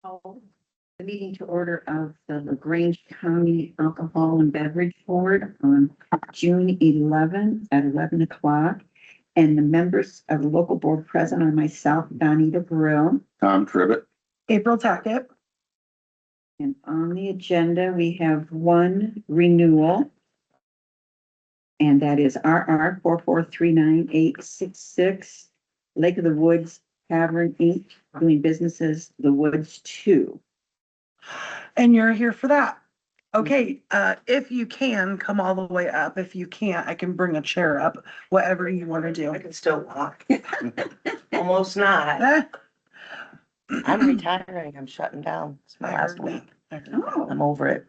Call the meeting to order of the LaGrange County Alcohol and Beverage Board on June 11th at 11 o'clock. And the members of the local board present are myself, Donita Burrell. Tom Tribbett. April Tackett. And on the agenda, we have one renewal. And that is RR 4439-866, Lake of the Woods Tavern Inc., doing businesses The Woods 2. And you're here for that. Okay, if you can, come all the way up. If you can't, I can bring a chair up, whatever you want to do. I can still walk. Almost not. Eh, I'm retiring. I'm shutting down. It's my I last heard week. that. I heard that. Oh, I'm over it.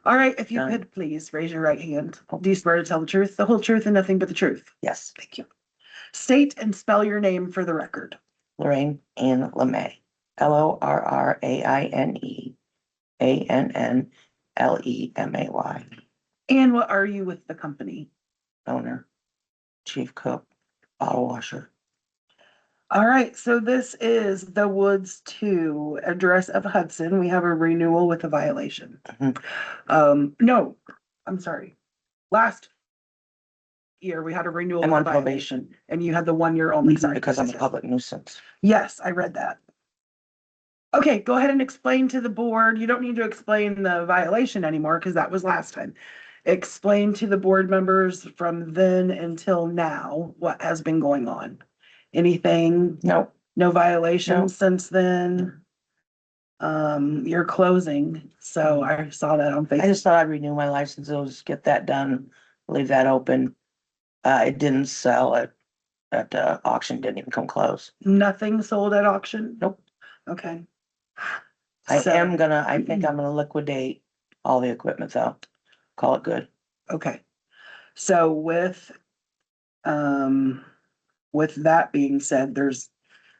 All right, if you Done. could please raise your right hand. Do you swear to tell the truth, the whole truth, and nothing but the truth? Yes, Thank you. State and spell your name for the record. Lorraine Ann LeMay. LORRAINE And what are you with the company? owner, chief cook, bottle washer. All right, so this is the Woods 2 address of Hudson. We have a renewal with a violation. No, I'm sorry. Last year, we had a renewal. I'm with on a violation, probation And you had the 1 year only, sorry. because I'm a public nuisance. Yes, I read that. Okay, go ahead and explain to the board. You don't need to explain the violation anymore because that was last time. Explain to the board members from then until now what has been going on. Anything, Nope. no No. violations since then? You're closing, so I saw that on I Facebook. just thought I'd renew my license. I'll just get that done, leave that open. It didn't sell at the auction, didn't even come close. Nothing sold at auction? Nope. Okay. I So- think I'm gonna liquidate all the equipment though. Call it good. Okay, so with that being said, there's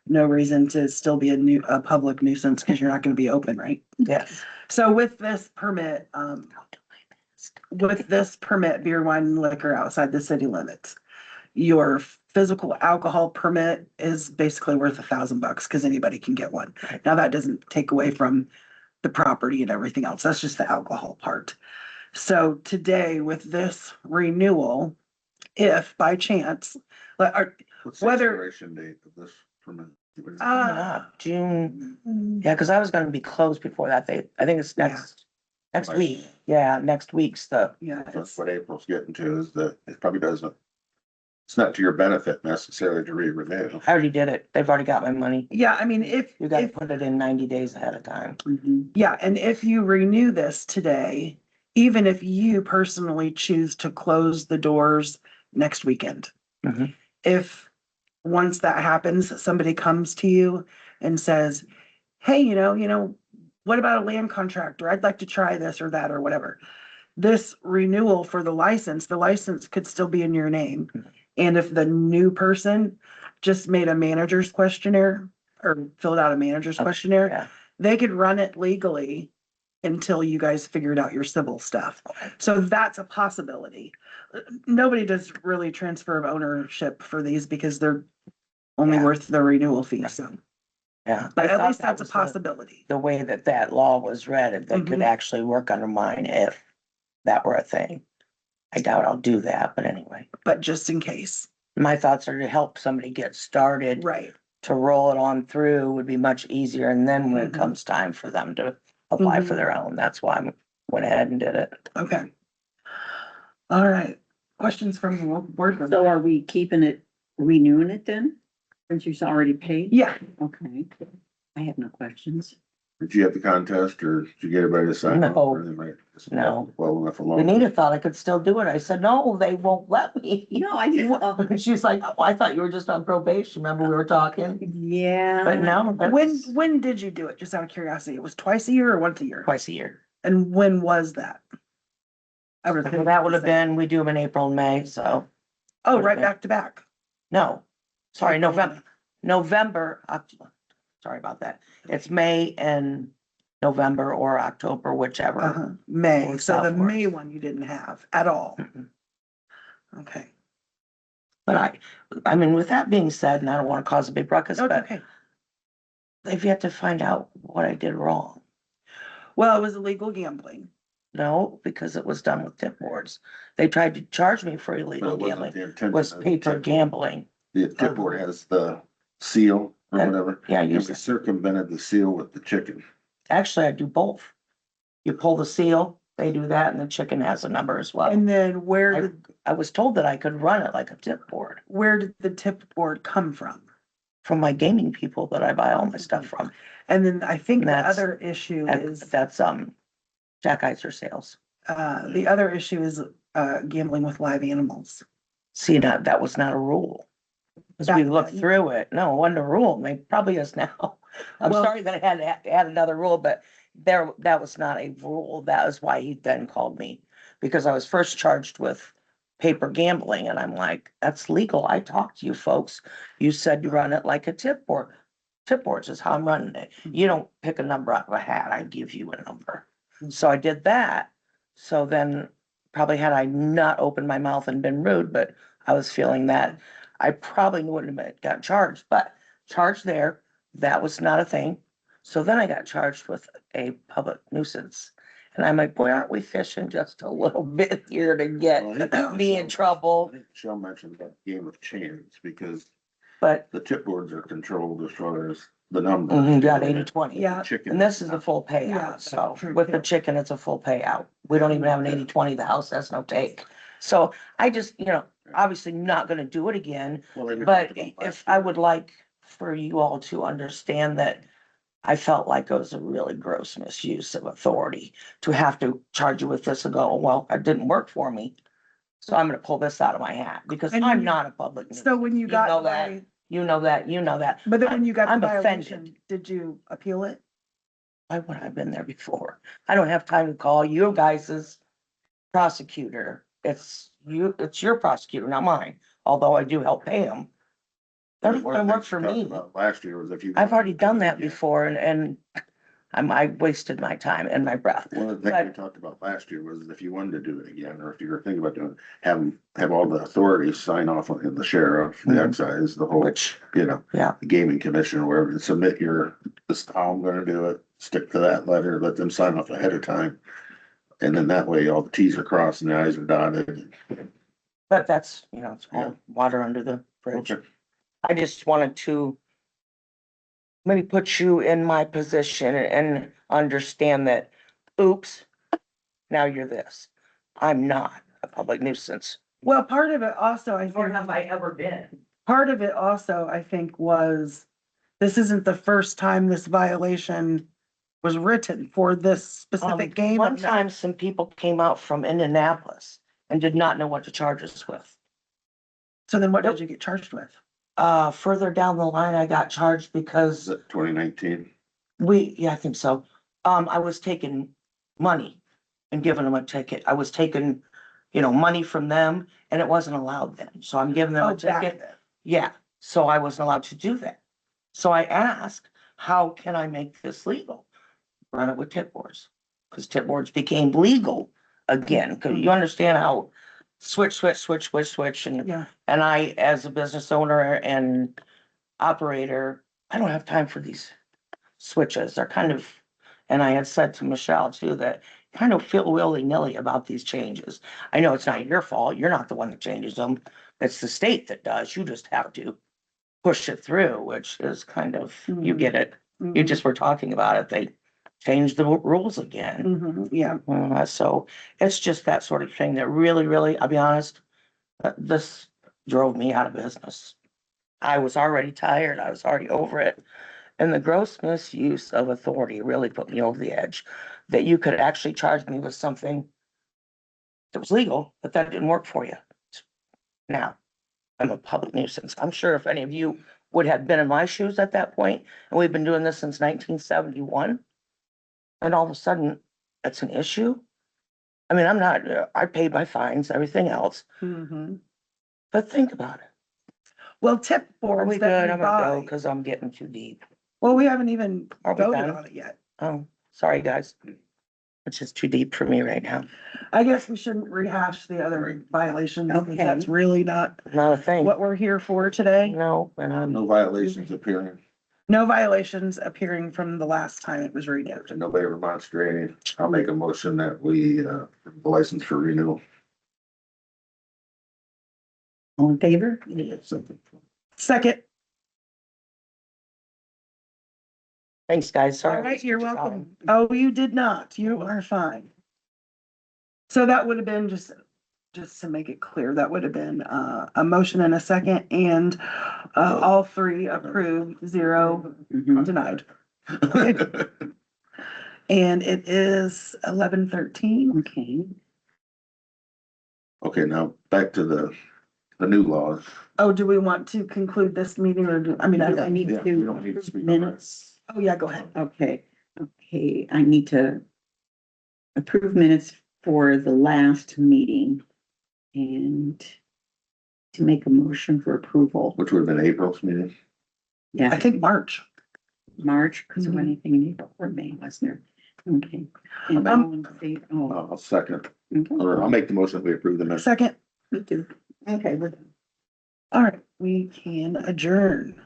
no reason to still be a public nuisance because you're not gonna be open, right? Yes. So with this permit, beer, wine, and liquor outside the city limits, your physical alcohol permit is basically worth $1,000 because anybody can get one. Right. Now, that doesn't take away from the property and everything else. That's just the alcohol part. So today with this renewal, if by chance, What's the Whether- expiration date of this permit? Coming up, June, yeah, because I was gonna be closed before that. I think it's next Right. week. Yeah, next week's yeah, That's what April's getting to, is that it probably doesn't, it's not to your benefit necessarily to re-renew. I already did it. They've already got my money. yeah, I mean, You gotta put it in 90 days ahead of time. yeah, and if you renew this today, even if you personally choose to close the doors next weekend. Mhm. If, once that happens, somebody comes to you and says, hey, what about a land contractor? I'd like to try this or that or whatever. This renewal for the license could still be in your name. And if the new person just made a manager's questionnaire or filled out a manager's questionnaire, Yeah. they could run it legally until you guys figured out your civil stuff. So that's a possibility. Nobody does really transfer of ownership for these because they're only Yeah. worth the renewal fee, so, Yeah. but I at thought least that that's a was possibility. The way that law was read, they could Mhm. actually work under mine if that were a thing. I doubt I'll do that, but anyway. But just in case, My thoughts are to help somebody get started, right? to roll it on through would be much easier. And then when it Mhm. comes time for them to apply for Mhm. their own, that's why I went ahead and did it. Okay. All right, questions from the local board members? So are we keeping it, renewing it then? Since you've already paid? Yeah, Okay. I have no questions. Did you have the contest or did you get everybody to sign? up No. or anything, right? Just No. Well enough alone. Anita thought I could still do it. I said, no, they won't let me. No, I didn't. She's like, oh, I thought you were just on probation. Remember we were talking? Yeah. But no, that's when did you do it? Just out of curiosity, it was twice a year or once a year? twice a year. And when was that? I would think That would have been, we do them in April and May, so, Oh, right back to back. no, sorry, April. November, sorry about that. It's May and November or October, whichever. Uh-huh, May, Works so out the for us. May one you didn't have at all, Mhm. okay. But I mean, with that being said, and I don't want to cause a big ruckus, No, it's but okay. they've yet to find out what I did wrong. Well, it was illegal gambling. No, because it was done with tip boards. They tried to charge me for But illegal it wasn't gambling, the intention. was of the paper tip. gambling. The tip board has the seal or And- whatever, Yeah, and you, we circumvented the seal with the chicken. actually, I do both. You pull the seal, they do that, and the chicken has a number as well. And then I was told that I could run it like a tip board where did the tip board come from? from my gaming people that I buy all my stuff from. And then I think the That's- other issue is, That's, Jack Iser sales. the other issue is, gambling with live animals. See, that was not a rule. As we Back looked then. through it, no, it wasn't a rule, and it probably is now. I'm Well- sorry that I had to add another rule, but that was not a rule. That was why he then called me. Because I was first charged with paper gambling, and I'm like, that's legal. I talked to you folks. You said you run it like a tip board. Tip boards is how I'm running it. You don't pick a number out of a hat. I give you a number. So I did that. So then probably had I not opened my mouth and been rude, but I was feeling that I probably wouldn't have got charged, but charged there, that was not a thing. So then I got charged with a public nuisance. And I'm like, boy, aren't we fishing just a little bit here to get me in trouble? I think Michelle mentioned about game of chance because But the chip boards are controlled as far as the number. you got 80-20. Yeah. Chicken. And this is a full Yeah, payout, that's so true, with the too. chicken, it's a full payout. We don't even have an 80-20. The house has no take. So I just, obviously not gonna do it again. Well, they But talked about if last I year. would like for you all to understand that I felt like it was a really gross misuse of authority to have to charge you with this and go, well, it didn't work for me. So I'm gonna pull this out of my hat because And I'm you- not a public. So when you You got know that. by, You know that. but then when you got I'm the offended. violation, did you appeal it? Why would I have been there before? I don't have time to call you guys's prosecutor. It's your prosecutor, not mine, although I do help pay him. They're not One gonna of the work things for we talked me. about last year was if you. I've already done that Yeah. before and I wasted my time and my breath. One of the things we But- talked about last year was if you wanted to do it again, or if you were thinking about doing it, have all the authorities sign off on it, the sheriff, the Mhm. excise, the whole, Which, the yeah, gaming commission or wherever, and submit this is how I'm gonna do it, stick to that letter, let them sign off ahead of time. And then that way all the Ts are crossed and the Is are dotted. but that's, it's Yeah. all water under the bridge. Okay. I just wanted to maybe put you in my position and understand that, oops, now you're this. I'm not a public nuisance. Well, part of it also, I Nor think, have I ever been. part of it also, I think, was this isn't the first time this violation was written for this specific game. One time, some people came out from Indianapolis and did not know what to charge us with. So then what did you get charged with? Further down the line, I got charged Is because it 2019? I think so. I was taking money and giving them a ticket. I was taking, money from them and it wasn't allowed then. So I'm giving them Oh, a back ticket. then. Yeah, so I wasn't allowed to do that. So I asked, how can I make this legal? Run it with tip boards, because tip boards became legal again, because you understand how switch, and Yeah. I, as a business owner and operator, I don't have time for these switches. They're kind of, and I had said to Michelle too, that kind of feel willy-nilly about these changes. I know it's not your fault. You're not the one that changes them. It's the state that does. You just have to push it through, which is kind of, you get it. You just were talking about it. They changed the rules again. Mhm, yeah. So it's just that sort of thing that really, I'll be honest, this drove me out of business. I was already tired. I was already over it. And the gross misuse of authority really put me over the edge. That you could actually charge me with something that was legal, but that didn't work for you. Now, I'm a public nuisance. I'm sure if any of you would have been in my shoes at that point, and we've been doing this since 1971, and all of a sudden it's an issue. I mean, I paid my fines, everything else, Mhm. but think about it. Well, tip Are boards we that good? you I'm gonna go buy. because I'm getting too deep. Well, we haven't even Are we voted done? on it yet. Oh, sorry, guys. It's just too deep for me right now. I guess we shouldn't rehash the other violations, because Okay. that's really not Not a thing. what we're here for today. No, and I'm, No violations appearing. No violations appearing from the last time it was renewed. And nobody remonstrated. I'll make a motion that we, the license for renewal. All in favor? Second. Thanks, guys. All Sorry. right, you're welcome. Oh, you did not. You are fine. So that would have been just to make it clear, that would have been a motion and a second, and all three approved, 0 Mhm. denied. And it is 11:13. Okay, Okay, now back to the new laws. Oh, do we want to conclude this meeting or do, I mean, I need Yeah, we don't need to to speak on that. minutes. oh yeah, go ahead. Okay, I need to approve minutes for the last meeting and to make a motion for approval. Which would have been April's meeting. Yeah, I think March. March, because of Mhm. anything in April or May, wasn't there? Okay. And Um, all in favor- oh, I'll second, okay, or I'll make the motion that we approve the minutes. Second. me too. Okay, we're done. All right, we can adjourn.